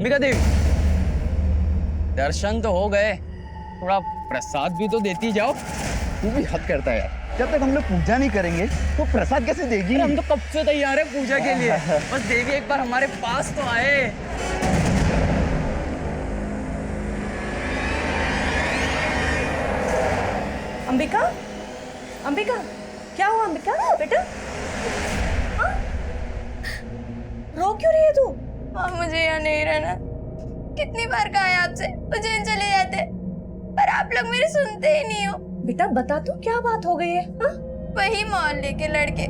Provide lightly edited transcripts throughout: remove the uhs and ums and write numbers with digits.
अंबिका देवी, दर्शन तो हो गए, थोड़ा प्रसाद भी तो देती जाओ। तू भी हद करता है यार। जब तक हम लोग पूजा नहीं करेंगे तो प्रसाद कैसे देगी? हम तो कब से तैयार है पूजा के लिए। बस देवी एक बार हमारे पास तो आए। अंबिका, अंबिका, क्या हुआ अंबिका बेटा? हाँ? रो क्यों रही है तू? मुझे यहाँ नहीं रहना। कितनी बार कहा है आपसे उज्जैन चले जाते, पर आप लोग मेरी सुनते ही नहीं हो। बेटा बता तू क्या बात हो गई है? हाँ? वही मोहल्ले के लड़के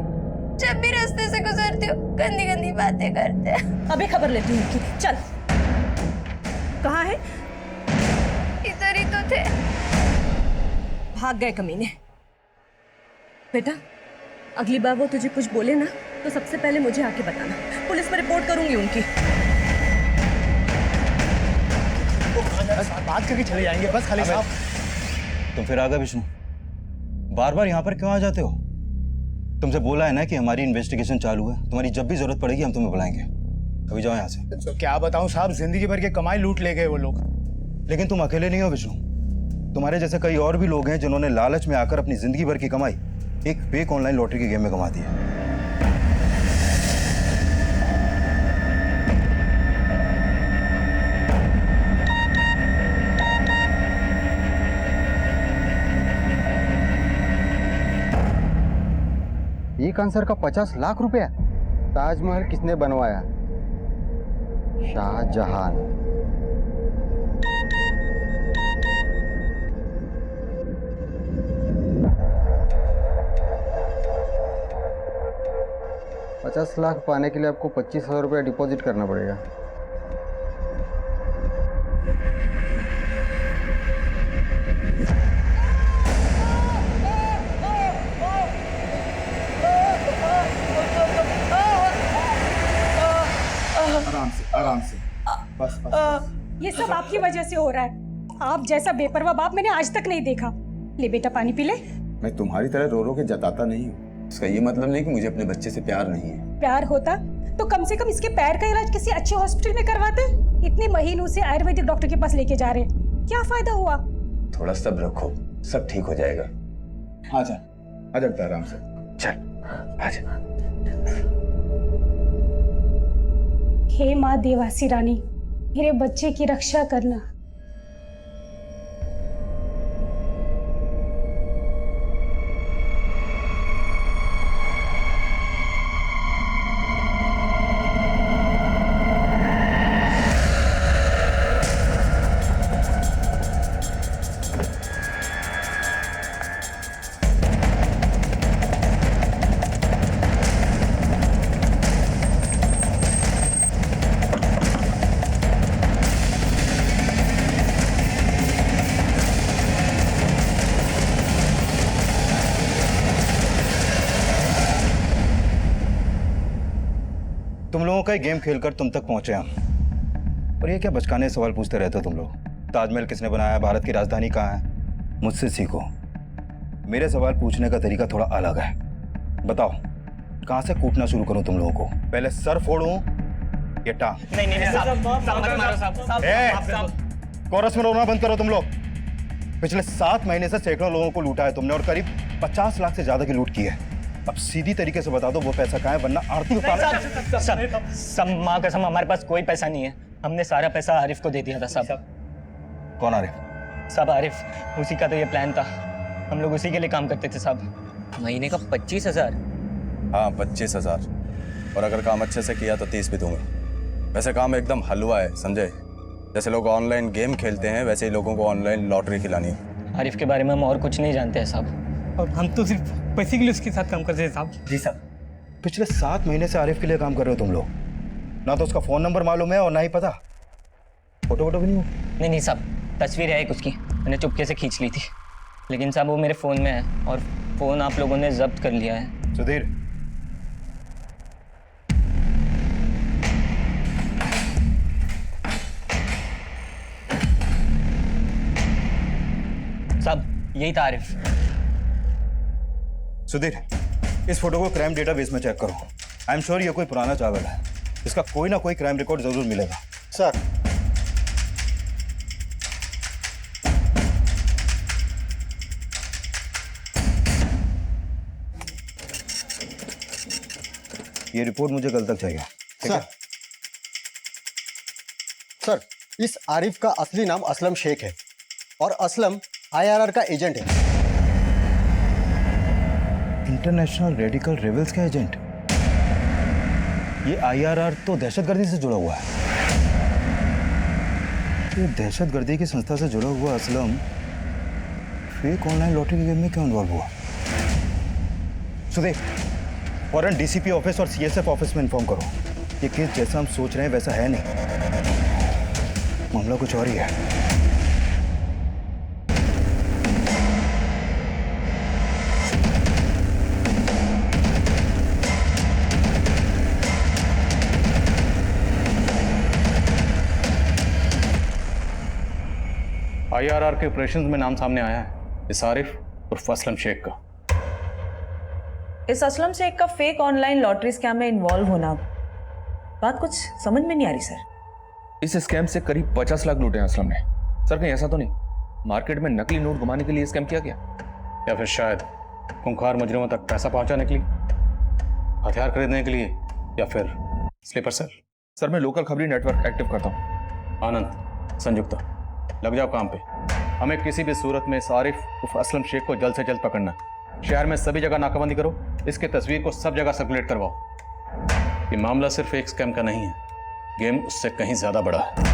जब भी रास्ते से गुजरती हो गंदी गंदी बातें करते हैं। अभी खबर लेती हूँ उनकी। चल, कहाँ है? इधर ही तो थे। भाग गए कमीने। बेटा अगली बार वो तुझे कुछ बोले ना तो सबसे पहले मुझे आके बताना, पुलिस में रिपोर्ट करूंगी उनकी। बात करके चले जाएंगे बस खाली साहब। तुम फिर आ गए विष्णु, बार बार यहाँ पर क्यों आ जाते हो? तुमसे बोला है ना कि हमारी इन्वेस्टिगेशन चालू है, तुम्हारी जब भी जरूरत पड़ेगी हम तुम्हें बुलाएंगे। अभी जाओ यहाँ से। तो क्या बताऊं साहब, जिंदगी भर के कमाई लूट ले गए वो लोग। लेकिन तुम अकेले नहीं हो विष्णु, तुम्हारे जैसे कई और भी लोग हैं जिन्होंने लालच में आकर अपनी जिंदगी भर की कमाई एक फेक ऑनलाइन लॉटरी के गेम में कमा दी है। एक आंसर का 50 लाख रुपया। ताजमहल किसने बनवाया? शाहजहां। $50 लाख पाने के लिए आपको 25,000 रुपया डिपॉजिट करना पड़ेगा। आराम से बस बस। ये सब आपकी वजह से हो रहा है। आप जैसा बेपरवाह बाप मैंने आज तक नहीं देखा। ले बेटा पानी पी ले। मैं तुम्हारी तरह रो रो के जताता नहीं हूँ। इसका ये मतलब नहीं कि मुझे अपने बच्चे से प्यार नहीं है। प्यार होता तो कम से कम इसके पैर का इलाज किसी अच्छे हॉस्पिटल में करवाते। इतने महीनों से आयुर्वेदिक डॉक्टर के पास लेके जा रहे हैं, क्या फायदा हुआ? थोड़ा सब्र रखो, सब ठीक हो जाएगा। आजा आजा बेटा, आराम से चल आजा। हे माँ देवासी रानी, मेरे बच्चे की रक्षा करना। तुम लोगों का गेम खेलकर तुम तक पहुंचे हम। और ये क्या बचकाने सवाल पूछते रहते हो तुम लोग? ताजमहल किसने बनाया, भारत की राजधानी कहाँ है? मुझसे सीखो। मेरे सवाल पूछने का तरीका थोड़ा अलग है। बताओ कहाँ से कूटना शुरू करूं तुम लोगों को? पहले सर फोड़ूं या टांग? नहीं साहब मत मारो साहब। कोरस में रोना बंद करो तुम लोग। पिछले 7 महीने से सैकड़ों लोगों को लूटा है तुमने और करीब 50 लाख से ज्यादा की लूट की है। अब सीधी तरीके से बता दो वो पैसा कहाँ है, वरना आरती उतार। सब माँ कसम हमारे पास कोई पैसा नहीं है। हमने सारा पैसा आरिफ को दे दिया था साहब। कौन आरिफ? साहब आरिफ, उसी का तो ये प्लान था। हम लोग उसी के लिए काम करते थे साहब। महीने का 25,000? हाँ 25,000, और अगर काम अच्छे से किया तो 30 भी दूंगा। वैसे काम एकदम हलवा है, समझे? जैसे लोग ऑनलाइन गेम खेलते हैं वैसे ही लोगों को ऑनलाइन लॉटरी खिलानी है। आरिफ के बारे में हम और कुछ नहीं जानते हैं साहब, और हम तो सिर्फ पैसे के लिए उसके साथ काम करते हैं साहब। जी साहब। पिछले 7 महीने से आरिफ के लिए काम कर रहे हो तुम लोग। ना तो उसका फोन नंबर मालूम है और ना ही पता। फोटो वोटो भी नहीं हो? नहीं साहब, तस्वीर है एक उसकी, मैंने चुपके से खींच ली थी। लेकिन साहब वो मेरे फ़ोन में है और फ़ोन आप लोगों ने जब्त कर लिया है। सुधीर, साहब यही था आरिफ। सुधीर, इस फोटो को क्राइम डेटाबेस में चेक करो। आई एम श्योर ये कोई पुराना चावल है। इसका कोई ना कोई क्राइम रिकॉर्ड जरूर मिलेगा। सर ये रिपोर्ट मुझे कल तक चाहिए। ठीक है? सर, इस आरिफ का असली नाम असलम शेख है और असलम आईआरआर का एजेंट है। इंटरनेशनल रेडिकल रेबल्स का एजेंट? ये आईआरआर तो दहशतगर्दी से जुड़ा हुआ है। ये दहशतगर्दी की संस्था से जुड़ा हुआ असलम फेक ऑनलाइन लॉटरी के गेम में क्यों इन्वॉल्व हुआ? सुदेव, फौरन डीसीपी ऑफिस और सीएसएफ ऑफिस में इन्फॉर्म करो। ये केस जैसा हम सोच रहे हैं वैसा है नहीं, मामला कुछ और ही है। आईआरआर के ऑपरेशंस में नाम सामने आया है इस आरिफ उर्फ असलम शेख का। इस असलम शेख का फेक ऑनलाइन लॉटरी स्कैम में इन्वॉल्व होना, बात कुछ समझ में नहीं आ रही सर। इस स्कैम से करीब 50 लाख लूटे हैं असलम ने। सर कहीं ऐसा तो नहीं मार्केट में नकली नोट घुमाने के लिए स्कैम किया गया, या फिर शायद खूंखार मुजरिमों तक पैसा पहुंचाने के लिए, हथियार खरीदने के लिए, या फिर स्लीपर सेल? सर मैं लोकल खबरी नेटवर्क एक्टिव करता हूँ। आनंद, संयुक्ता, लग जाओ काम पे। हमें किसी भी सूरत में इस आरिफ उर्फ असलम शेख को जल्द से जल्द पकड़ना है। शहर में सभी जगह नाकाबंदी करो, इसके तस्वीर को सब जगह सर्कुलेट करवाओ। ये मामला सिर्फ एक स्कैम का नहीं है, गेम उससे कहीं ज्यादा बड़ा है।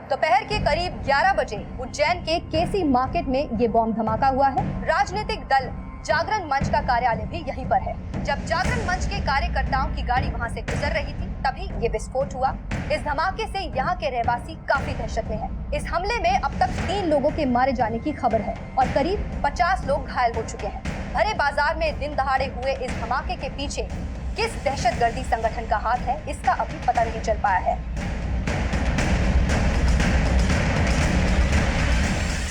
दोपहर के करीब 11 बजे उज्जैन के केसी मार्केट में ये बॉम्ब धमाका हुआ है। राजनीतिक दल जागरण मंच का कार्यालय भी यहीं पर है। जब जागरण मंच के कार्यकर्ताओं की गाड़ी वहां से गुजर रही थी तभी ये विस्फोट हुआ। इस धमाके से यहाँ के रहवासी काफी दहशत में हैं। इस हमले में अब तक 3 लोगों के मारे जाने की खबर है और करीब 50 लोग घायल हो चुके हैं। भरे बाजार में दिन दहाड़े हुए इस धमाके के पीछे किस दहशतगर्दी संगठन का हाथ है, इसका अभी पता नहीं चल पाया है।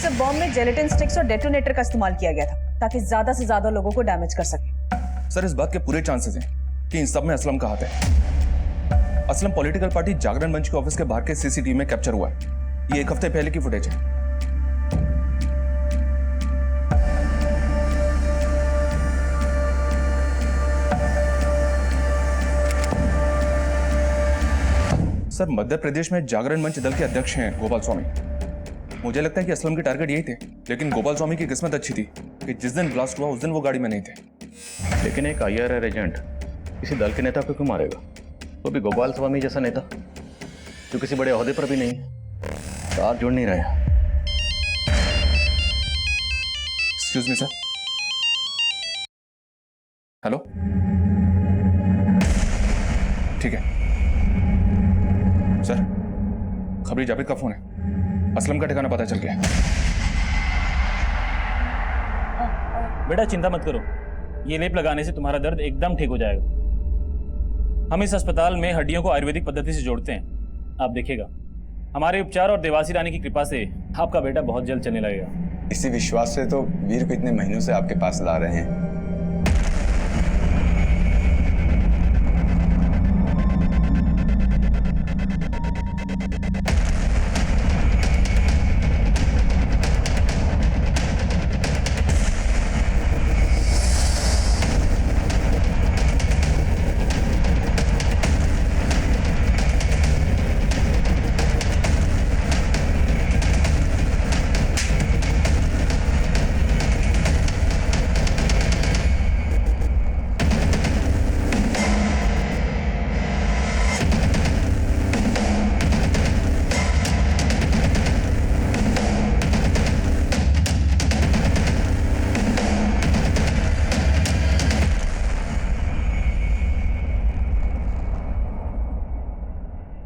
बॉम्ब में जेलेटिन स्टिक्स और डेटोनेटर का इस्तेमाल किया गया था ताकि ज्यादा से ज्यादा लोगों को डैमेज कर सके। सर इस बात के पूरे चांसेस हैं कि इन सब में असलम का हाथ है। असलम पॉलिटिकल पार्टी जागरण मंच के ऑफिस के बाहर के सीसीटीवी में कैप्चर हुआ है। ये 1 हफ्ते पहले की फुटेज है। सर मध्य प्रदेश में जागरण मंच दल के अध्यक्ष हैं गोपाल स्वामी। मुझे लगता है कि असलम के टारगेट यही थे, लेकिन गोपाल स्वामी की किस्मत अच्छी थी कि जिस दिन ब्लास्ट हुआ उस दिन वो गाड़ी में नहीं थे। लेकिन एक आईआरआर एजेंट किसी दल के नेता को क्यों मारेगा? वो भी गोपाल स्वामी जैसा नेता जो किसी बड़े ओहदे पर भी नहीं है। तार जुड़ नहीं रहा। Excuse me sir. हेलो, ठीक है सर, खबरी जावेद का फोन है। असलम का ठिकाना पता चल गया। बेटा चिंता मत करो, ये लेप लगाने से तुम्हारा दर्द एकदम ठीक हो जाएगा। हम इस अस्पताल में हड्डियों को आयुर्वेदिक पद्धति से जोड़ते हैं। आप देखिएगा हमारे उपचार और देवासी रानी की कृपा से आपका बेटा बहुत जल्द चलने लगेगा। इसी विश्वास से तो वीर को इतने महीनों से आपके पास ला रहे हैं।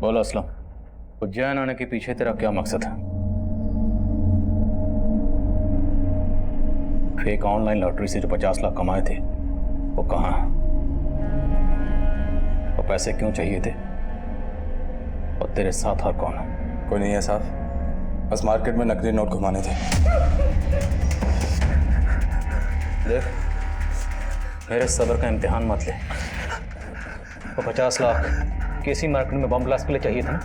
बोलो असलम, उज्जैन आने के पीछे तेरा क्या मकसद है? फेक ऑनलाइन लॉटरी से जो 50 लाख कमाए थे वो कहाँ है? पैसे क्यों चाहिए थे और तेरे साथ और कौन है? कोई नहीं है साहब, बस मार्केट में नकली नोट घुमाने थे। देख, मेरे सब्र का इम्तिहान मत ले। वो 50 लाख किसी मार्केट में बम ब्लास्ट के लिए चाहिए था ना?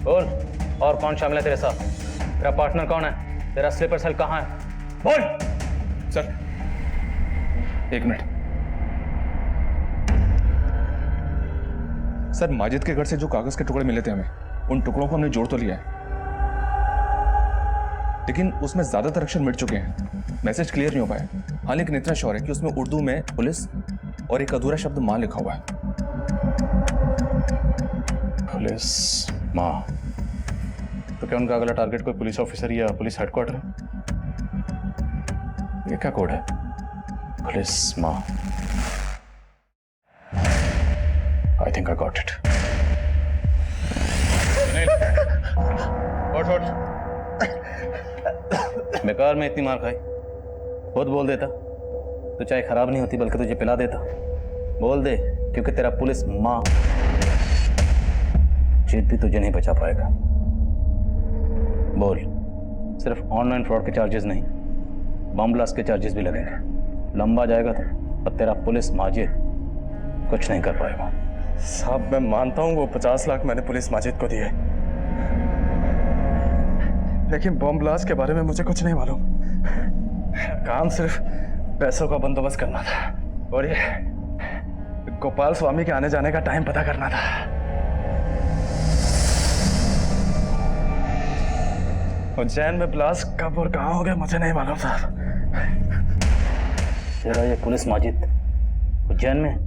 बोल, और कौन शामिल है तेरे साथ? तेरा पार्टनर कौन है? तेरा स्लीपर सेल कहाँ है? बोल। सर, एक मिनट। सर, माजिद के घर से जो कागज के टुकड़े मिले थे हमें, उन टुकड़ों को हमने जोड़ तो लिया है, लेकिन उसमें ज्यादातर अक्षर मिट चुके हैं। मैसेज क्लियर नहीं हो पाया। हाँ, लेकिन इतना श्योर है कि उसमें उर्दू में पुलिस और एक अधूरा शब्द मां लिखा हुआ है। पुलिस माँ? तो क्या उनका अगला टारगेट कोई पुलिस ऑफिसर या पुलिस हेडक्वार्टर है? ये क्या कोड है? पुलिस माँ। I think I got it. उठ। बेकार में इतनी मार खाई। खुद बोल देता तो चाय खराब नहीं होती, बल्कि तुझे पिला देता। बोल दे, क्योंकि तेरा पुलिस माँ जीत भी तुझे नहीं बचा पाएगा। बोल, सिर्फ ऑनलाइन फ्रॉड के चार्जेस नहीं, बम ब्लास्ट के चार्जेस भी लगेंगे। लंबा जाएगा तो और तेरा पुलिस माजिद कुछ नहीं कर पाएगा। साहब, मैं मानता हूँ वो 50 लाख मैंने पुलिस माजिद को दिए, लेकिन बम ब्लास्ट के बारे में मुझे कुछ नहीं मालूम। काम सिर्फ पैसों का बंदोबस्त करना था और ये गोपाल स्वामी के आने जाने का टाइम पता करना था। उज्जैन में ब्लास्ट कब और कहाँ हो गया मुझे नहीं मालूम साहब। तेरा ये पुलिस माजिद उज्जैन में?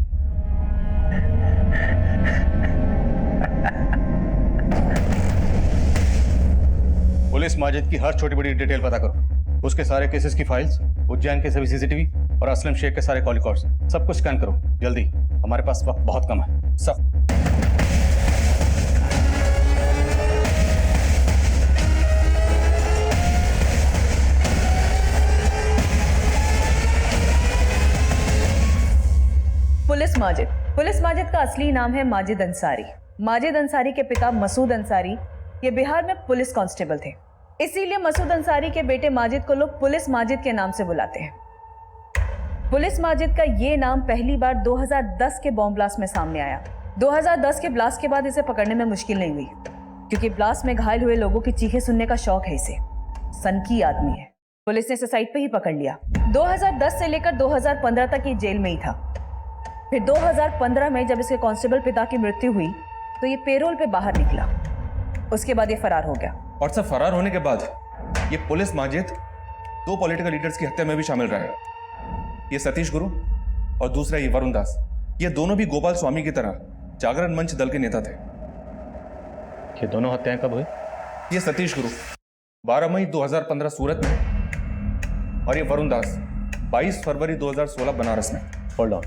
पुलिस माजिद की हर छोटी बड़ी डिटेल पता करो, उसके सारे केसेस की फाइल्स, उज्जैन के सभी सीसीटीवी और असलम शेख के सारे कॉल रिकॉर्ड्स, सब कुछ स्कैन करो जल्दी। हमारे पास वक्त बहुत कम है। सब पुलिस माजिद का असली नाम है माजिद अंसारी। माजिद अंसारी के पिता मसूद अंसारी ये बिहार में पुलिस कांस्टेबल थे, इसीलिए मसूद अंसारी के बेटे माजिद को लोग पुलिस माजिद के नाम से बुलाते हैं। पुलिस माजिद का ये नाम पहली बार 2010 के बॉम्ब ब्लास्ट में सामने आया। 2010 के ब्लास्ट के बाद इसे पकड़ने में मुश्किल नहीं हुई, क्योंकि ब्लास्ट में घायल हुए लोगों की चीखें सुनने का शौक है इसे। सनकी आदमी है। पुलिस ने इसे साइट पे ही पकड़ लिया। 2010 से लेकर 2015 तक ये जेल में ही था। फिर 2015 में जब इसके कांस्टेबल पिता की मृत्यु हुई तो ये पेरोल पे बाहर निकला। उसके बाद ये फरार हो गया। और सब फरार होने के बाद ये पुलिस माजिद 2 पॉलिटिकल लीडर्स की हत्या में भी शामिल रहा है। ये सतीश गुरु और दूसरा ये वरुण दास। ये दोनों भी गोपाल स्वामी की तरह जागरण मंच दल के नेता थे। ये दोनों हत्याएं कब हुई? ये सतीश गुरु 12 मई 2015 सूरत में और ये वरुण दास 22 फरवरी 2016 बनारस में। होल्ड ऑन,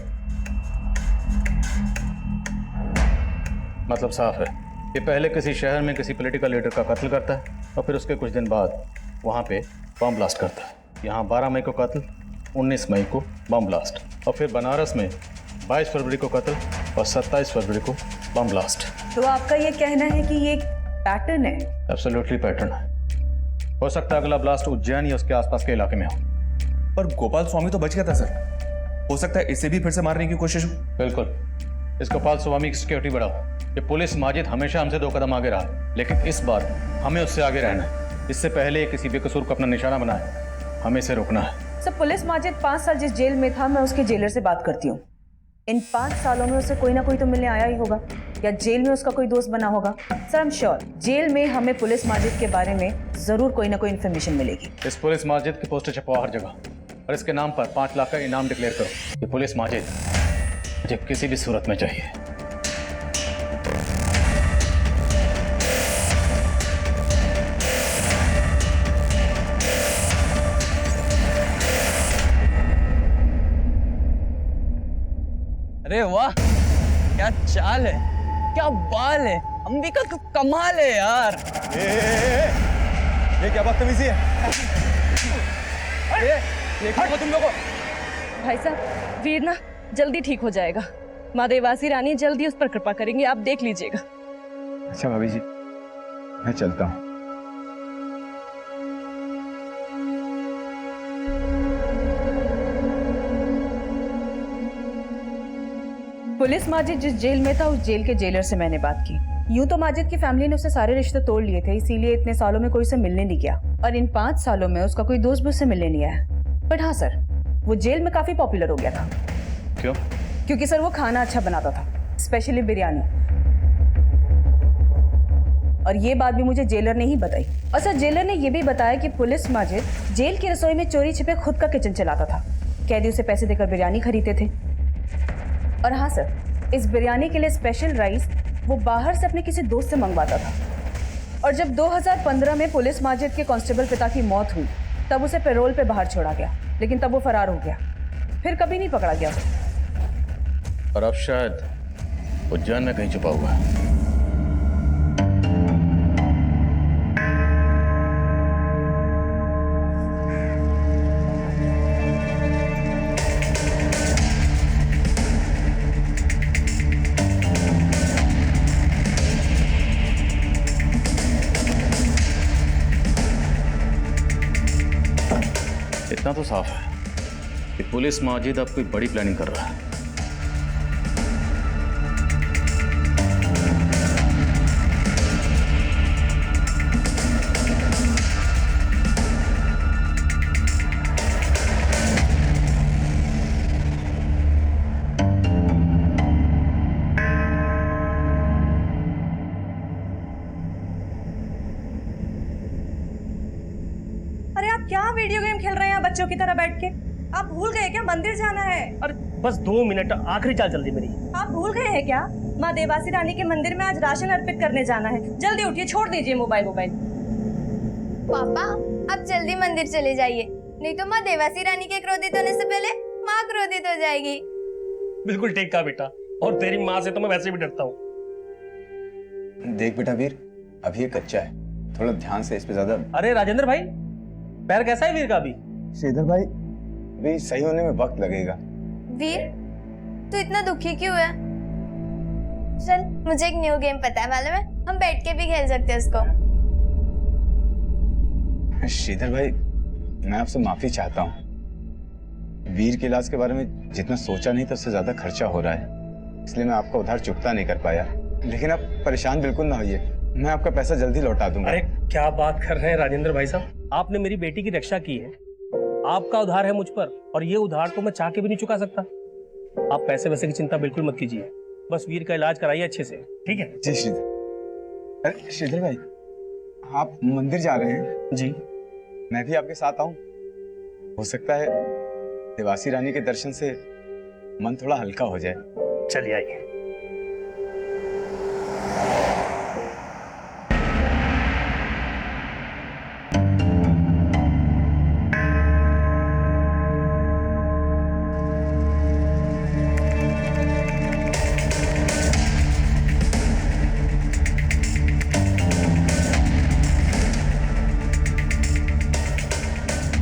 मतलब साफ है, ये पहले किसी शहर में किसी पॉलिटिकल लीडर का कत्ल करता है और फिर उसके कुछ दिन बाद वहाँ पे बम ब्लास्ट करता है। यहाँ 12 मई को कत्ल, 19 मई को बम ब्लास्ट, और फिर बनारस में 22 फरवरी को कत्ल और 27 फरवरी को बम ब्लास्ट। तो आपका ये कहना है कि ये एक पैटर्न है? एब्सोल्युटली पैटर्न है। हो सकता है अगला ब्लास्ट उज्जैन या उसके आसपास के इलाके में हो। पर गोपाल स्वामी तो बच गया था सर, हो सकता है इसे भी फिर से मारने की कोशिश हो। बिल्कुल, इस गोपाल स्वामी की सिक्योरिटी बढ़ाओ। ये पुलिस माजिद हमेशा हमसे 2 कदम आगे रहा, लेकिन इस बार हमें उससे आगे रहना है। इससे पहले किसी बेकसूर को अपना निशाना बनाए, हमें इसे रोकना है। सर, पुलिस माजिद 5 साल जिस जेल में था, मैं उसके जेलर से बात करती हूँ। इन 5 सालों में उसे कोई ना कोई तो मिलने आया ही होगा, या जेल में उसका कोई दोस्त बना होगा। Sir, I am sure jail में हमें पुलिस माजिद के बारे में जरूर कोई ना कोई इन्फॉर्मेशन मिलेगी। इस पुलिस माजिद की पोस्टर छपवाओ हर जगह, और इसके नाम पर 5 लाख का इनाम डिक्लेयर करो। ये पुलिस माजिद मुझे किसी भी सूरत में चाहिए। अरे वाह, क्या चाल है, क्या बाल है, अंबिका का कमाल है यार। ये क्या बदतमीजी है? ये क्या हुआ तुम लोगों को? भाई साहब, वीर ना जल्दी ठीक हो जाएगा। माँ देवासी रानी जल्दी उस पर कृपा करेंगी, आप देख लीजिएगा। अच्छा भाभी जी, मैं चलता हूँ। पुलिस माजिद जिस जेल में था उस जेल के जेलर से मैंने बात की। यूं तो माजिद की फैमिली ने उससे सारे रिश्ते तोड़ लिए थे, इसीलिए इतने सालों में कोई उसे मिलने नहीं गया और इन 5 सालों में उसका कोई दोस्त भी उससे मिलने नहीं आया। बट हाँ सर, वो जेल में काफी पॉपुलर हो गया था। क्यों? क्योंकि सर वो खाना अच्छा बनाता था, स्पेशली बिरयानी। और ये बात भी मुझे जेलर ने ही बताई। और सर जेलर ने ये भी बताया कि पुलिस माजिद जेल की रसोई में चोरी छिपे खुद का किचन चलाता था। कैदी उसे पैसे देकर बिरयानी खरीदते थे। और हाँ सर, इस बिरयानी के लिए स्पेशल राइस वो बाहर से अपने किसी दोस्त से मंगवाता था। और जब 2015 में पुलिस माजिद के कांस्टेबल पिता की मौत हुई तब उसे पैरोल पे बाहर छोड़ा गया, लेकिन तब वो फरार हो गया, फिर कभी नहीं पकड़ा गया। और अब शायद उज्जैन में कहीं छुपा हुआ है। इतना तो साफ है कि पुलिस माजिद अब कोई बड़ी प्लानिंग कर रहा है। अरे आप क्या वीडियो गेम खेल रहे हैं बच्चों की तरह बैठ के? आप भूल गए क्या मंदिर जाना है? अरे बस 2 मिनट, आखिरी चाल जल्दी मेरी। आप भूल गए हैं क्या? माँ देवासी रानी के मंदिर में आज राशन अर्पित करने जाना है। जल्दी उठिए, छोड़ दीजिए मोबाइल। पापा आप जल्दी मंदिर चले जाइए, नहीं तो माँ देवासी रानी के क्रोधित होने से पहले माँ क्रोधित हो जाएगी। बिल्कुल ठीक कहा बेटा, और तेरी माँ से तो मैं वैसे भी डरता हूँ। देख बेटा वीर, अभी ये कच्चा है, थोड़ा ध्यान से इस पे ज्यादा। अरे राजेंद्र भाई, पैर कैसा है वीर का अभी? श्रीधर भाई, अभी सही होने में वक्त लगेगा। वीर तू इतना दुखी क्यों है? चल मुझे एक न्यू गेम पता है, मालूम है? हम बैठ के भी खेल सकते हैं उसको। श्रीधर भाई, मैं आपसे माफी चाहता हूँ। वीर के इलाज के बारे में जितना सोचा नहीं था उससे ज्यादा खर्चा हो रहा है, इसलिए मैं आपका उधार चुकता नहीं कर पाया। लेकिन आप परेशान बिल्कुल ना होइए, मैं आपका पैसा जल्दी लौटा दूंगा। अरे क्या बात कर रहे हैं राजेंद्र भाई साहब, आपने मेरी बेटी की रक्षा की है, आपका उधार है मुझ पर, और ये उधार तो मैं चाह के भी नहीं चुका सकता। आप पैसे वैसे की चिंता बिल्कुल मत कीजिए, बस वीर का इलाज कराइए अच्छे से, ठीक है? जी श्रीधर। अरे श्रीधर भाई, आप मंदिर जा रहे हैं? जी। मैं भी आपके साथ आऊं? हो सकता है देवासी रानी के दर्शन से मन थोड़ा हल्का हो जाए। चलिए आइए।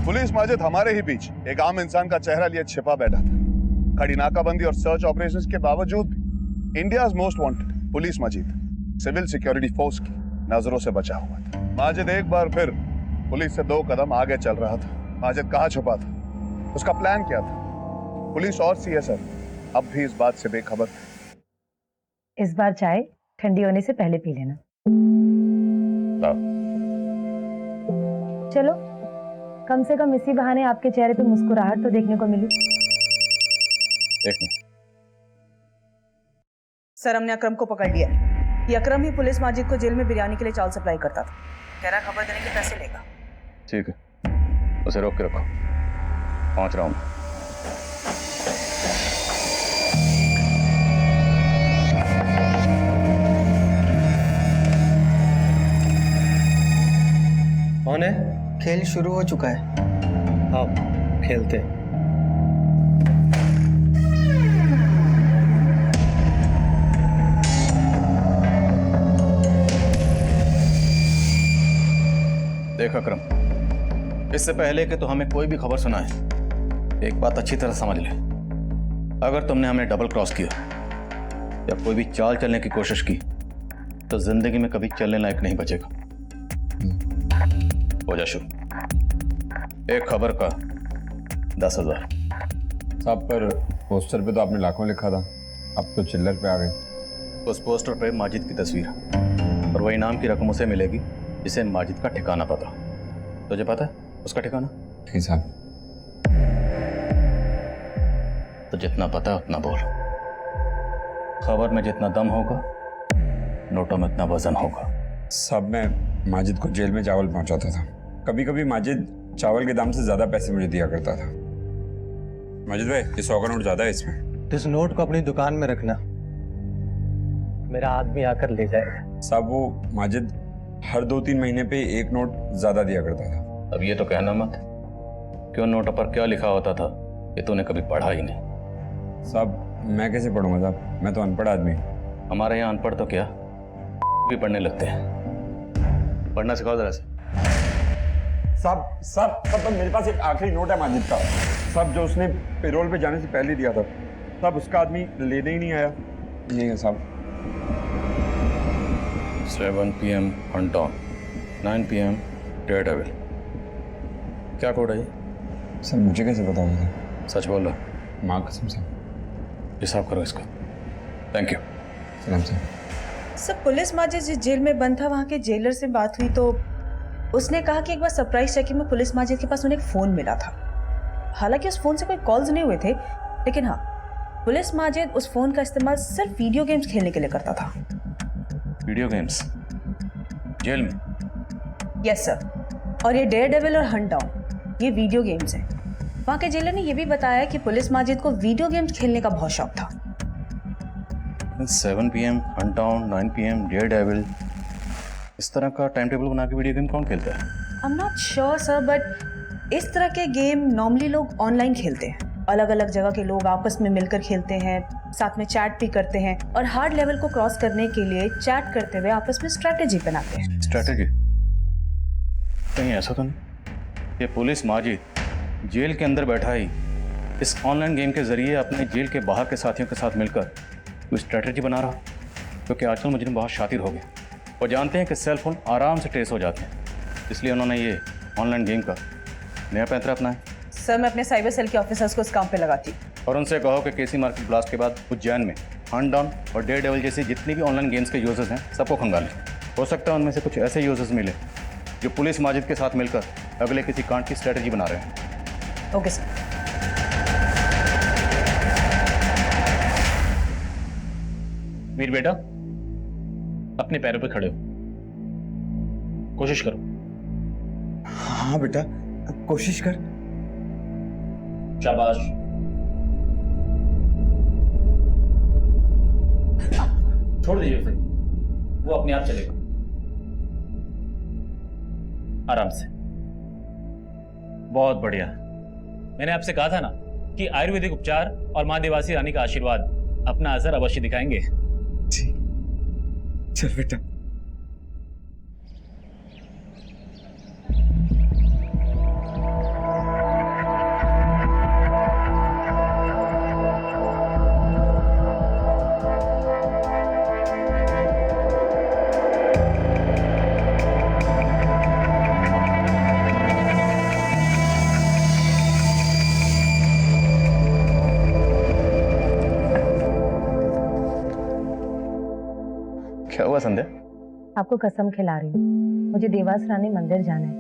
पुलिस माजिद हमारे ही बीच एक आम इंसान का चेहरा लिए छिपा बैठा था। कड़ी नाकाबंदी और सर्च ऑपरेशंस के बावजूद भी India's most wanted police Majid civil security force की नजरों से बचा हुआ था। माजिद एक बार फिर पुलिस से 2 कदम आगे चल रहा था। माजिद कहाँ छुपा था, उसका प्लान क्या था? पुलिस और सीएसएफ अब भी इस बात से बेखबर थे। इस बार चाय ठंडी होने से पहले पी लेना। चलो, कम से कम इसी बहाने आपके चेहरे पे मुस्कुराहट तो देखने को मिली। एक मिनट। सर हमने अकरम को पकड़ लिया। ये अकरम ही पुलिस माजिद को जेल में बिरयानी के लिए चावल सप्लाई करता था। कह रहा खबर देने के पैसे लेगा। ठीक है, उसे रोक के रखो, पहुंच रहा हूं। कौन है? खेल शुरू हो चुका है। आओ खेलते। देख अकरम, इससे पहले कि तो हमें कोई भी खबर सुनाए, एक बात अच्छी तरह समझ ले। अगर तुमने हमें डबल क्रॉस किया या कोई भी चाल चलने की कोशिश की तो जिंदगी में कभी चलने लायक नहीं बचेगा। हो जा शुरू। एक खबर का 10,000। साहब पर पोस्टर पे तो आपने लाखों लिखा था, अब तो चिल्लर पे आ गए। उस पोस्टर पे माजिद की तस्वीर है और वही नाम की रकम उसे मिलेगी जिसे माजिद का ठिकाना पता। तुझे पता है उसका ठिकाना? नहीं साहब। तो जितना पता है उतना बोल। खबर में जितना दम होगा नोटों में उतना वजन होगा। साहब मैं माजिद को जेल में चावल पहुंचाता था। कभी कभी माजिद चावल के दाम से ज्यादा पैसे मुझे दिया करता था। माजिद भाई ये 100 का नोट ज्यादा है इसमें। इस नोट को अपनी दुकान में रखना, मेरा आदमी आकर ले जाएगा। साहब वो माजिद हर 2-3 महीने पे एक नोट ज्यादा दिया करता था। अब ये तो कहना मत कि उन नोटों पर क्या लिखा होता था ये तूने कभी पढ़ा ही नहीं। साहब मैं कैसे पढ़ूंगा साहब, मैं तो अनपढ़ आदमी हूँ। हमारे यहाँ अनपढ़ तो क्या भी पढ़ने लगते हैं। पढ़ना सिखाओ जरा से। साहब साहब साहब मेरे पास एक आखिरी नोट है माजिद का, साहब जो उसने पेरोल पे जाने से पहले दिया था। साहब उसका आदमी लेने ही नहीं आया। नहीं है साहब। 7 PM hunt down, 9 PM Daredevil। क्या कोड है ये? सर मुझे कैसे पता होगा? सच बोल रहा? माँ कसम से। हिसाब करो इसका। Thank you. सलाम सर। सब पुलिस माजिद जिस जेल में बंद था वहाँ के जेलर से बात हुई तो उसने कहा कि एक बार सरप्राइज चेकिंग में पुलिस माजिद के पास उन्हें एक फ़ोन मिला था। हालांकि उस फ़ोन से कोई कॉल्स नहीं हुए थे, लेकिन हाँ पुलिस माजिद उस फ़ोन का इस्तेमाल सिर्फ वीडियो गेम्स खेलने के लिए करता था। वीडियो गेम्स जेल में? Yes sir. और ये डेयर डेविल और हंट डाउन ये वीडियो गेम्स हैं। वहाँ के जेलर ने यह भी बताया कि पुलिस माजिद को वीडियो गेम्स खेलने का बहुत शौक था। 7 PM Hunt down, 9 PM Daredevil, इस तरह का टाइम टेबल बना के वीडियो गेम कौन खेलता है? I am not sure sir, but इस तरह के गेम नॉर्मली लोग ऑनलाइन खेलते हैं। अलग अलग जगह के लोग आपस में मिलकर खेलते हैं, साथ में चैट भी करते हैं और हार्ड लेवल को क्रॉस करने के लिए चैट करते हुए आपस में स्ट्रैटेजी बनाते हैं। स्ट्रैटेजी? कहीं ऐसा तो नहीं ये पुलिस माजिद जेल के अंदर बैठा ही इस ऑनलाइन गेम के जरिए अपने जेल के बाहर के साथियों के साथ मिलकर कोई स्ट्रैटेजी बना रहा? क्योंकि आजकल मुजरिम बहुत शातिर हो गए और जानते हैं कि सेल फोन आराम से ट्रेस हो जाते हैं, इसलिए उन्होंने ये ऑनलाइन गेम का नया पैंतरा अपनाया। सर मैं अपने साइबर सेल के ऑफिसर्स को इस काम पे लगाती और उनसे कहो कि केसी मार्केट ब्लास्ट के बाद उज्जैन में हंट डाउन और डेयरडेविल जैसी जितनी भी ऑनलाइन गेम्स के यूजर्स हैं सबको खंगाल लें। हो सकता है उनमें से कुछ ऐसे यूजर्स मिले जो पुलिस माजिद के साथ मिलकर अगले किसी कांड की स्ट्रैटेजी बना रहे हैं। Okay sir. वीर बेटा अपने पैरों पे खड़े हो, कोशिश करो। हाँ बेटा कोशिश कर। शाबाश। छोड़ दीजिए उसे, वो अपने आप चलेगा। आराम से। बहुत बढ़िया। मैंने आपसे कहा था ना कि आयुर्वेदिक उपचार और मां देवासी रानी का आशीर्वाद अपना असर अवश्य दिखाएंगे। चल बेटा। क्या हुआ संध्या? आपको कसम खिला रही हूँ, मुझे देवास रानी मंदिर जाना है।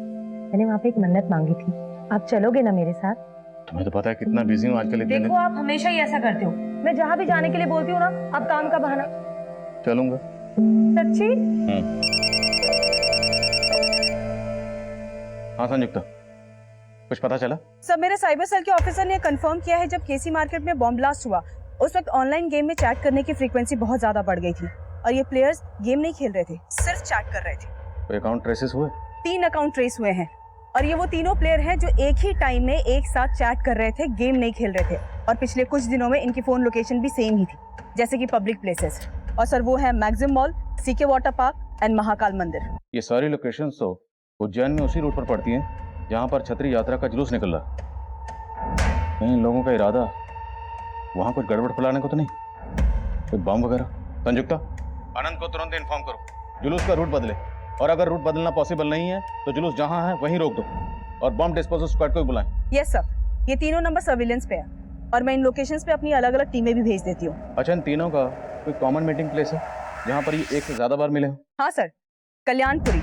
मैंने वहाँ पे एक मन्नत मांगी थी, आप चलोगे ना मेरे साथ? तुम्हें तो पता है कितना बिजी हूँ आजकल। इतने देखो आप हमेशा ही ऐसा करते हो, मैं जहाँ भी जाने के लिए बोलती हूँ ना आप काम का बहाना। चलूंगा। सच्ची? हाँ संयुक्ता, कुछ पता चला? सर मेरे साइबर सेल के ऑफिसर ने कंफर्म किया है जब केसी मार्केट में बॉम्ब ब्लास्ट हुआ उस वक्त ऑनलाइन गेम में चैट करने की फ्रीक्वेंसी बहुत ज्यादा बढ़ गई थी और ये प्लेयर्स गेम नहीं खेल रहे थे, सिर्फ चैट कर रहे थे। कोई अकाउंट ट्रेसेस हुए? 3 अकाउंट ट्रेस हुए हैं और ये वो तीनों प्लेयर हैं जो एक ही टाइम में एक साथ चैट कर रहे थे, गेम नहीं खेल रहे थे। और पिछले कुछ दिनों में इनकी फोन लोकेशन भी सेम ही थी, जैसे कि पब्लिक प्लेसेस। और सर वो है Maxim mall, CK water park and Mahakal Mandir. ये सारी लोकेशन तो उज्जैन में उसी रूट पर पड़ती हैं जहाँ पर छतरी यात्रा का जुलूस निकल रहा। कहीं लोगों का इरादा वहाँ कुछ गड़बड़ फैलाने को तो नहीं? कोई बम वगैरह? संयुक्ता, आनंद को तुरंत इन्फॉर्म करो, जुलूस का रूट बदले, और अगर रूट बदलना पॉसिबल नहीं है तो जुलूस जहां है वहीं रोक दो, और बम डिस्पोजल स्क्वाड को भी बुलाएं। यस सर, ये तीनों नंबर सर्विलेंस पे है और मैं इन लोकेशंस पे अपनी अलग अलग टीमें भी भेज देती हूँ। अच्छा, इन तीनों का कोई कॉमन मीटिंग प्लेस है जहाँ पर ये एक से ज्यादा बार मिले हो? हाँ सर, कल्याणपुरी,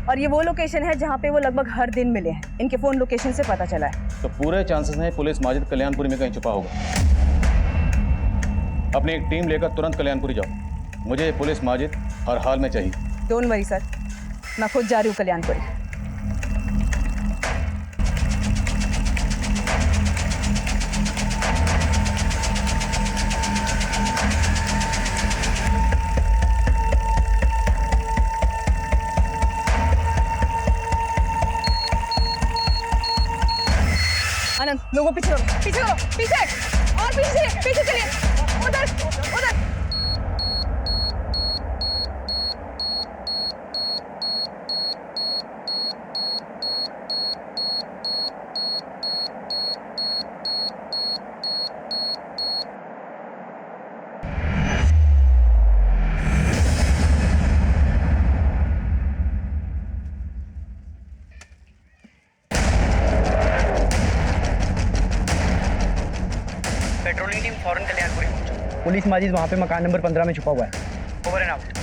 और ये वो लोकेशन है जहाँ पे वो लगभग हर दिन मिले हैं। इनके फोन लोकेशन से पता चला है। तो पूरे चांसेस हैं पुलिस माजिद कल्याणपुरी में कहीं छुपा होगा। अपनी एक टीम लेकर तुरंत कल्याणपुरी जाओ, मुझे ये पुलिस माजिद हर हाल में चाहिए। डोंट वरी सर, मैं खुद जा रही हूँ कल्याणपुरी। आनंद, लोगों पीछे करो, पीछे करो, पीछे और पीछे, पीछे चलिए, उधर उधर। पेट्रोलिंग टीम फौरन कल्याणपुरी पहुंचो। पुलिस माजिद वहाँ पे मकान नंबर 15 में छुपा हुआ है। Over and out.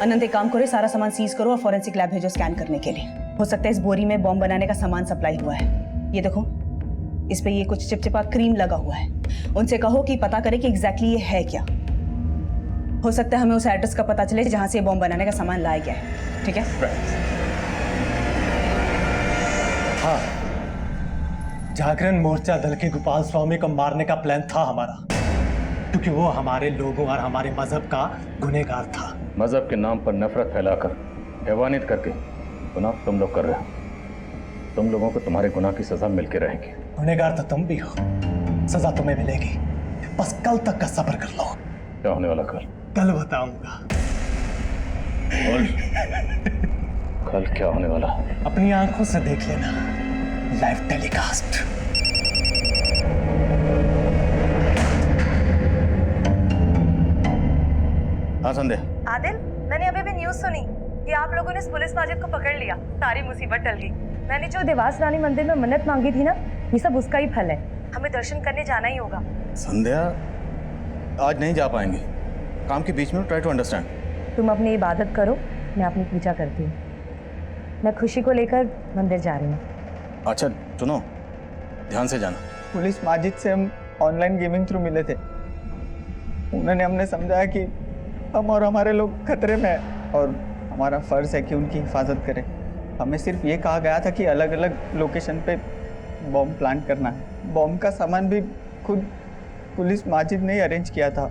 अनंत, एक काम करो, सारा सामान सीज करो और फॉरेंसिक लैब भेजो स्कैन करने के लिए। हो सकता है इस बोरी में बॉम्ब बनाने का सामान सप्लाई हुआ है। ये देखो, इस पे ये कुछ चिपचिपा क्रीम लगा हुआ है। उनसे कहो कि पता करें कि एग्जैक्टली ये है क्या। हो सकता है हमें उस एड्रेस का पता चले जहां से ये बॉम्ब बनाने का सामान लाया गया है। ठीक है? हाँ, जागरण मोर्चा दल के गोपाल स्वामी को मारने का प्लान था हमारा, क्योंकि वो हमारे लोगों और हमारे मजहब का गुनहगार था। मजहब के नाम पर नफरत फैलाकर हैवानियत करके गुनाह तुम लोग कर रहे हो। तुम लोगों को तुम्हारे गुनाह की सजा मिलके रहेगी। गुनहगार तो तुम भी हो, सजा तुम्हें मिलेगी। बस कल तक का सब्र कर लो। क्या होने वाला कल? कल बताऊंगा। कल क्या होने वाला? अपनी आंखों से देख लेना, लाइव टेलीकास्ट। हाँ संध्या। आदिल, मैंने अभी भी न्यूज़ सुनी कि आप लोगों ने इस पुलिस माजिद को पकड़ लिया। सारी मुसीबत टल गई। मैंने जो देवास रानी मंदिर में मन्नत मांगी थी ना, ये सब उसका ही फल है। हमें दर्शन करने जाना ही होगा। संध्या, आज नहीं जा पाएंगे, काम के बीच में। Try to understand. तुम अपनी इबादत करो, मैं अपनी पूजा करती हूँ। मैं खुशी को लेकर मंदिर जा रही हूँ। अच्छा सुनो, ध्यान से जाना। पुलिस माजिद से हम ऑनलाइन गेमिंग थ्रू मिले थे। उन्होंने हमने समझाया कि हम और हमारे लोग खतरे में हैं और हमारा फ़र्ज़ है कि उनकी हिफाजत करें। हमें सिर्फ ये कहा गया था कि अलग अलग लोकेशन पे बॉम्ब प्लांट करना है। बॉम्ब का सामान भी खुद पुलिस माजिद ने ही अरेंज किया था,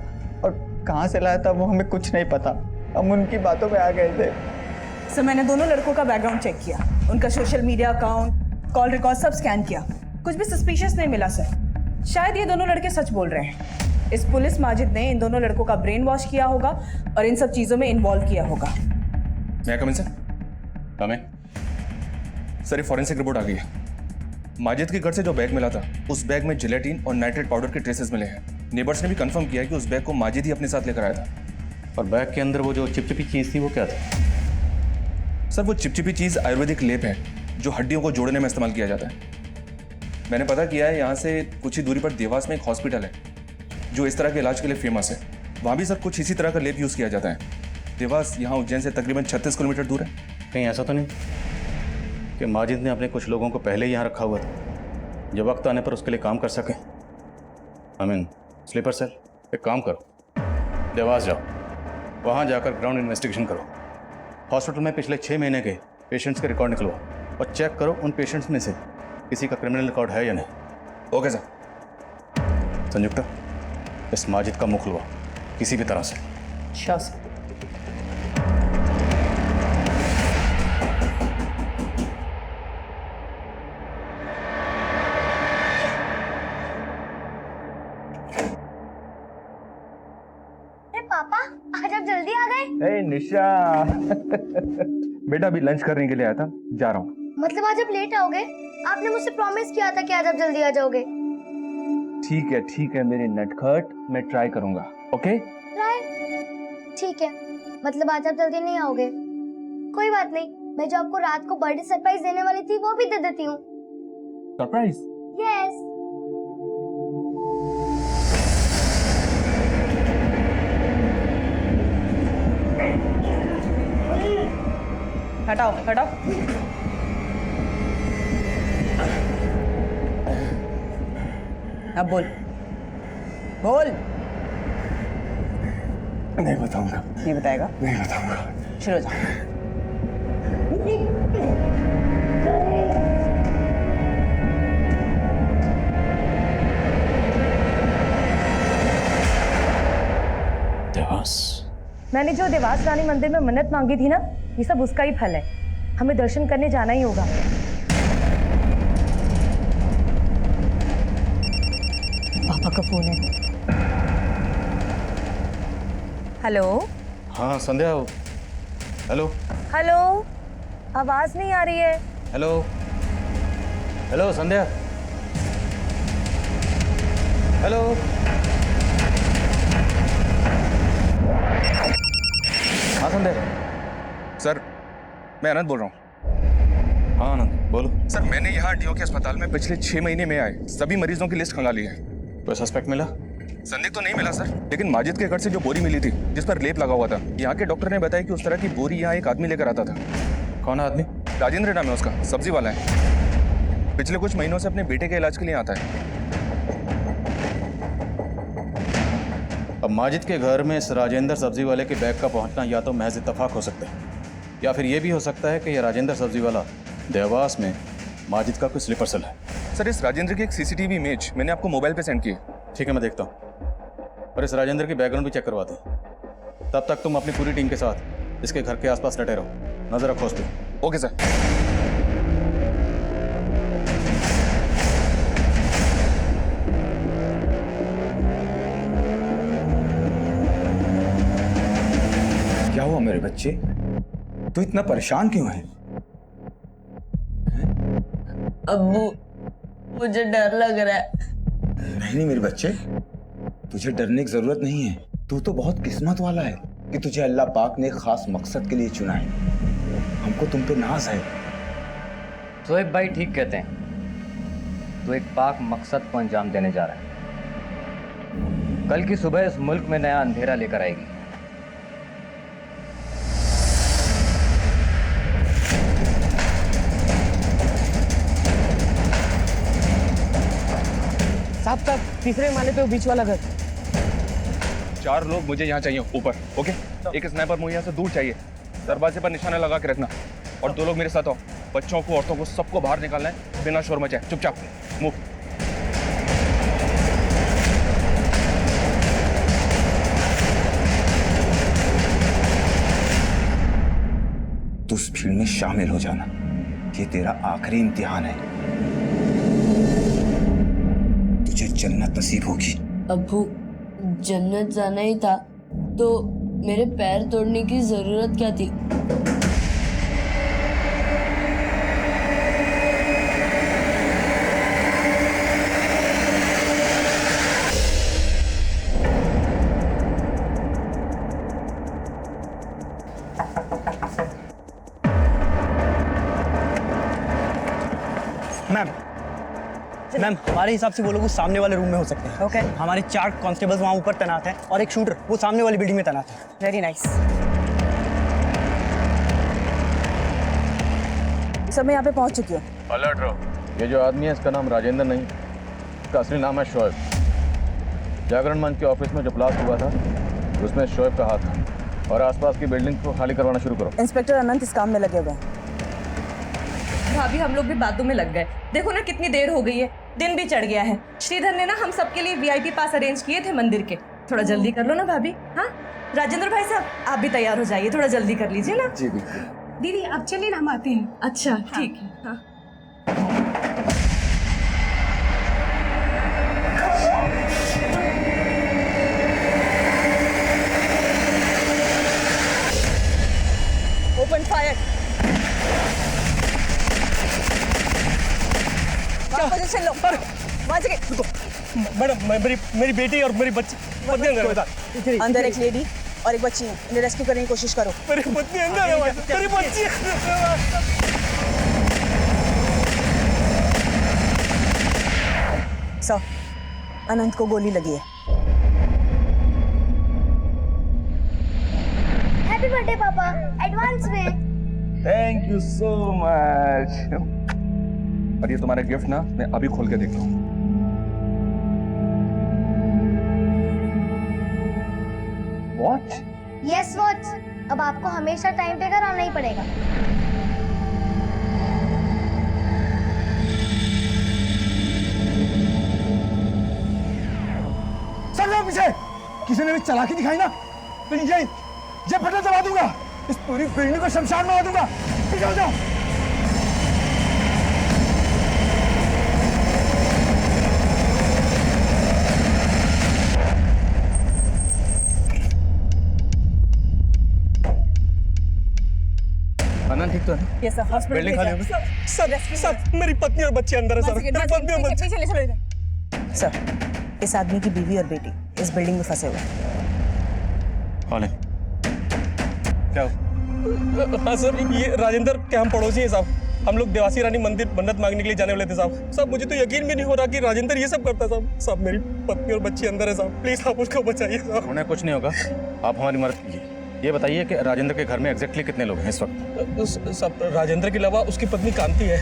और कहाँ से लाया था वो हमें कुछ नहीं पता। हम उनकी बातों में आ गए थे। सर, मैंने दोनों लड़कों का बैकग्राउंड चेक किया, उनका social media account, call record सब स्कैन किया। कुछ भी सस्पिशियस नहीं मिला सर। शायद ये दोनों लड़के सच बोल रहे हैं। इस पुलिस माजिद ने इन दोनों लड़कों का ब्रेन वॉश किया होगा और इन सब चीजों में इन्वॉल्व किया होगा। मैं कम इन सर? कमें। सर, ये फॉरेंसिक रिपोर्ट आ गई है। माजिद के घर से जो बैग मिला था, उस बैग में जिलेटिन और नाइट्रेट पाउडर के ट्रेसेस मिले हैं। नेबर्स ने भी कंफर्म किया कि उस बैग को माजिद ही अपने साथ लेकर आया था। और बैग के अंदर वो जो चिपचिपी चीज़ थी वो क्या था? सर, वो चिपचिपी चीज़ आयुर्वेदिक लेप है जो हड्डियों को जोड़ने में इस्तेमाल किया जाता है। मैंने पता किया है, यहाँ से कुछ ही दूरी पर देवास में एक हॉस्पिटल है जो इस तरह के इलाज के लिए फेमस है। वहाँ भी सर कुछ इसी तरह का लेप यूज़ किया जाता है। देवास यहाँ उज्जैन से तकरीबन 36 किलोमीटर दूर है। कहीं ऐसा तो नहीं कि माजिद ने अपने कुछ लोगों को पहले ही यहाँ रखा हुआ था, जो वक्त आने पर उसके लिए काम कर सके? स्लीपर सेल, एक काम करो, देवास जाओ, वहाँ जाकर ग्राउंड इन्वेस्टिगेशन करो। हॉस्पिटल में पिछले 6 महीने के पेशेंट्स के रिकॉर्ड निकलवाओ और चेक करो उन पेशेंट्स में से किसी का क्रिमिनल रिकॉर्ड है या नहीं। Okay sir. संयुक्ता, इस माजिद का मुंह खुलवाओ किसी भी तरह से। Sure sir. पापा आज आप जल्दी आ गए। ए निशा बेटा अभी लंच करने के लिए आया था, जा रहा हूँ। मतलब आज आप लेट आओगे? आपने मुझसे प्रॉमिस किया था कि आज आप जल्दी आ जाओगे। ठीक है मेरी नटखट, मैं ट्राई करूंगा। Okay try? ठीक है, मतलब आज आप जल्दी नहीं आओगे। कोई बात नहीं, मैं जो आपको रात को बर्थडे सरप्राइज देने वाली थी वो भी दे देती हूँ। सरप्राइज? यस। हटाओ हटाओ। अब बोल बोल। नहीं बताऊंगा। नहीं बताएगा? नहीं बताऊंगा। शुरू हो जाओ। देवास, मैंने जो देवास रानी मंदिर में मन्नत मांगी थी ना, ये सब उसका ही फल है। हमें दर्शन करने जाना ही होगा। पापा का फोन है। हेलो। हाँ संध्या। हेलो हेलो, आवाज नहीं आ रही है। हेलो हेलो संध्या। हेलो। हाँ संध्या। सर मैं आनंद बोल रहा हूँ। हाँ आनंद बोलो। सर मैंने यहाँ डीओ के अस्पताल में पिछले 6 महीने में आए सभी मरीजों की लिस्ट खंगाली है। कोई सस्पेक्ट मिला? संदिग्ध तो नहीं मिला सर, लेकिन माजिद के घर से जो बोरी मिली थी जिस पर लेप लगा हुआ था, यहाँ के डॉक्टर ने बताया कि उस तरह की बोरी यहाँ एक आदमी लेकर आता था। कौन आदमी? राजेंद्र नाम है उसका, सब्जी वाला है। पिछले कुछ महीनों से अपने बेटे के इलाज के लिए आता है। अब माजिद के घर में इस राजेंद्र सब्जी वाले के बैग का पहुंचना या तो महज इत्तेफाक हो सकता है, या फिर यह भी हो सकता है कि यह राजेंद्र सब्जी वाला देवास में माजिद का कोई स्लीपर सेल है। सर इस राजेंद्र की एक सीसीटीवी इमेज मैंने आपको मोबाइल पे सेंड की है। ठीक है मैं देखता हूँ, और इस राजेंद्र की बैकग्राउंड भी चेक करवाते हैं। तब तक तुम अपनी पूरी टीम के साथ इसके घर के आसपास डटे रहो, नजर रखो उस पर। Okay sir. क्या हुआ मेरे बच्चे, तू इतना परेशान क्यों है? अब्बू मुझे डर लग रहा है। नहीं मेरे बच्चे, तुझे डरने की जरूरत नहीं है। तू तो बहुत किस्मत वाला है कि तुझे अल्लाह पाक ने खास मकसद के लिए चुना है। हमको तुम पे नाज है। शोएब भाई ठीक कहते हैं, तो एक पाक मकसद को अंजाम देने जा रहा है। कल की सुबह इस मुल्क में नया अंधेरा लेकर आएगी। साहब तीसरे माले पे बीच वाला घर। 4 लोग मुझे यहाँ चाहिए ऊपर। ओके, एक स्नाइपर मुझे यहाँ से दूर चाहिए। दरवाजे पर निशाना लगा के रखना, और 2 लोग मेरे साथ आओ। बच्चों को, औरतों को, सबको बाहर निकालना है बिना शोर मचाए। चुपचाप मूव। तू उस भीड़ में शामिल हो जाना, ये तेरा आखिरी इम्तिहान है। तुझे जन्नत नसीब होगी। अब्बू जन्नत जाना ही था तो मेरे पैर तोड़ने की जरूरत क्या थी? मैम हमारे हिसाब से वो लोग उस सामने वाले रूम में हो सकते हैं। ओके। हमारे 4 कांस्टेबल्स वहाँ ऊपर तैनात हैं और एक शूटर वो सामने वाली बिल्डिंग में तैनात है। Very nice. सब मैं यहाँ पे पहुँच चुकी हूँ। अलर्ट रहो। ये जो आदमी है इसका नाम राजेंद्र नहीं, इसका असली नाम है शोएब। जागरण मंच के ऑफिस में जो ब्लास्ट हुआ था उसमें शोएब का हाथ था और आसपास की बिल्डिंग को खाली करवाना शुरू करो। इंस्पेक्टर अनंत इस काम में लगे हुए हैं। भाभी हम लोग भी बातों में लग गए। देखो ना कितनी देर हो गई है, दिन भी चढ़ गया है। श्रीधर ने ना हम सबके लिए वीआईपी पास अरेंज किए थे मंदिर के। थोड़ा जल्दी कर लो ना भाभी। हाँ राजेंद्र भाई साहब आप भी तैयार हो जाइए, थोड़ा जल्दी कर लीजिए ना। जी बिल्कुल। दीदी अब चलिए ना, हम आते हैं। अच्छा ठीक है। हाँ। Open fire. पोजीशन लो। वहाँ से मैडम मेरी बेटी और मेरी बच्ची पत्नी अंदर अंदर एक लेडी और एक बच्ची है, इन्हें रेस्क्यू करने की कोशिश करो। मेरी पत्नी अंदर है, मेरी बच्ची सर अनंत को गोली लगी है। हैप्पी बर्थडे पापा, एडवांस में। Thank you so much. और ये तुम्हारा गिफ्ट ना मैं अभी खोल के देख लूँ। वॉच? Yes watch. अब आपको हमेशा टाइम पे घर आना ही पड़ेगा। सर जाओ पीछे। किसी ने भी चालाकी दिखाई ना तो ये फटा दबा दूंगा, इस पूरी बिल्डिंग को शमशान में दूंगा। पीछे जाओ। अनंत ठीक तो है? यस सर, हॉस्पिटल बिल्डिंग खाली होगी? सर मेरी पत्नी और बच्ची अंदर है सर। मेरी पत्नी और बच्ची। सर इस आदमी की बीवी और बेटी इस बिल्डिंग में फंसे हुए हैं। कौन है? क्या हो? हाँ सर ये राजेंद्र के हम पड़ोसी हैं साहब। हम लोग देवासी रानी मंदिर मन्नत मांगने के लिए जाने वाले थे साहब। साहब मुझे तो यकीन भी नहीं हो रहा कि राजेंद्र ये सब करता है साहब। साहब मेरी पत्नी और बच्ची अंदर है साहब, प्लीज आप उसको बचाइए साहब। उन्हें कुछ नहीं होगा, आप हमारी मदद कीजिए। ये बताइए कि राजेंद्र के घर में एग्जैक्टली कितने लोग हैं इस वक्त? सब राजेंद्र के अलावा उसकी पत्नी कांति है,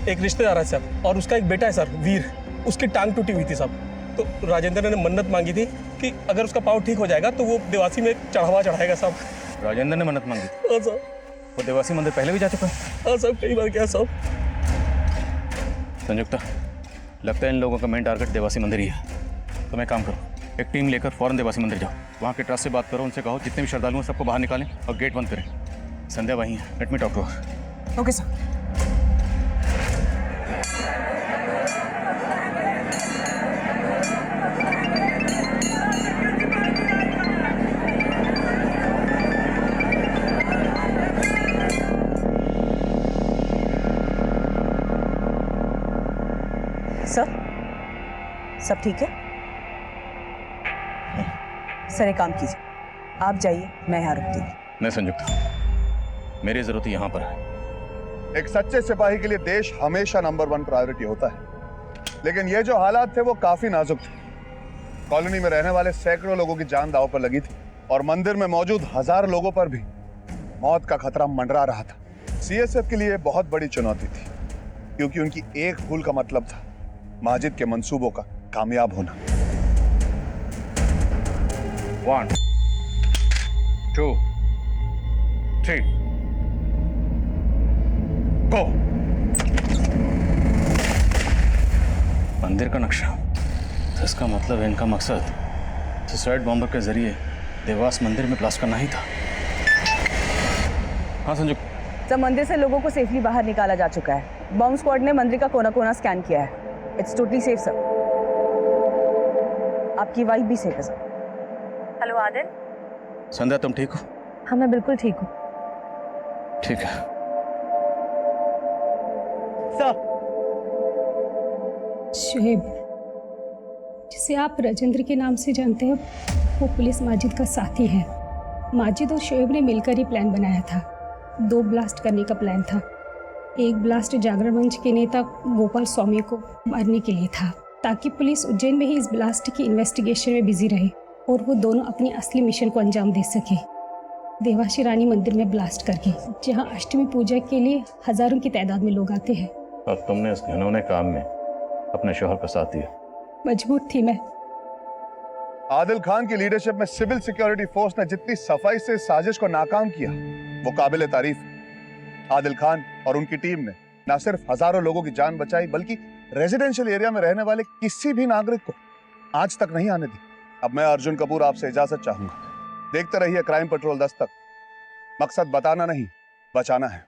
एक रिश्तेदार है साहब, और उसका एक बेटा है सर वीर। उसकी टांग टूटी हुई थी साहब। तो राजेंद्र ने मन्नत मांगी थी कि अगर उसका पाँव ठीक हो जाएगा तो वो देवासी में चढ़ावा चढ़ाएगा साहब। राजेंद्र ने मन्नत मांगी थी? हाँ साहब। वो देवासी मंदिर पहले भी जा चुका है? हाँ साहब कई बार क्या साहब। संयुक्ता लगता है इन लोगों का मेन टारगेट देवासी मंदिर ही है। तो मैं काम करो, एक टीम लेकर फौरन देवासी मंदिर जाओ, वहाँ के ट्रस्ट से बात करो, उनसे कहो जितने भी श्रद्धालु हैं सबको बाहर निकालें और गेट बंद करें। संध्या वहीं है, let me talk to her. Okay sir. Sir सब ठीक है? सर एक काम कीजिए, आप जाइए, मैं यहाँ रुकती हूँ। नहीं संयुक्ता, मेरी जरूरत यहाँ पर है। एक सच्चे सिपाही के लिए देश हमेशा नंबर 1 प्रायोरिटी होता है, लेकिन ये जो हालात थे वो काफी नाजुक थे। कॉलोनी में रहने वाले सैकड़ों लोगों की जान दांव पर लगी थी और मंदिर में मौजूद हजारों लोगों पर भी मौत का खतरा मंडरा रहा था। सीएसएफ के लिए बहुत बड़ी चुनौती थी, क्योंकि उनकी एक भूल का मतलब था माजिद के मंसूबों का कामयाब होना। 1 2 3 गो। मंदिर का नक्शा, तो इसका मतलब है इनका मकसद सुसाइड बॉम्बर के जरिए देवास मंदिर में ब्लास्ट करना ही था। हाँ संजू। सर मंदिर से लोगों को सेफली बाहर निकाला जा चुका है। बॉम्ब स्क्वाड ने मंदिर का कोना कोना स्कैन किया है। It's totally safe sir. आपकी वाइफ भी सेफ है सर। हेलो आदिल। संध्या तुम ठीक हो? हाँ मैं बिल्कुल ठीक हूँ। ठीक है सर। शोएब, जिसे आप राजेंद्र के नाम से जानते हैं, वो पुलिस माजिद का साथी है। माजिद और शोएब ने मिलकर ही प्लान बनाया था। 2 ब्लास्ट करने का प्लान था। एक ब्लास्ट जागरण मंच के नेता गोपाल स्वामी को मारने के लिए था, ताकि पुलिस उज्जैन में ही इस ब्लास्ट की इन्वेस्टिगेशन में बिजी रहे और वो दोनों अपनी असली मिशन को अंजाम दे सके, देवासी रानी मंदिर में ब्लास्ट करके, जहां अष्टमी पूजा के लिए हजारों की तादाद में लोग आते हैं। और तुमने इस घिनौने काम में अपने शौहर का साथ दिया। मजबूर थी मैं। आदिल खान की लीडरशिप में सिविल सिक्योरिटी फोर्स ने जितनी सफाई से इस साजिश को नाकाम किया वो काबिल तारीफ है। आदिल खान और उनकी टीम ने न सिर्फ हजारों लोगों की जान बचाई बल्कि रेजिडेंशियल एरिया में रहने वाले किसी भी नागरिक को आज तक नहीं आने दी। अब मैं अर्जुन कपूर आपसे इजाजत चाहूंगा। देखते रहिए क्राइम पेट्रोल 10 तक। मकसद बताना नहीं, बचाना है।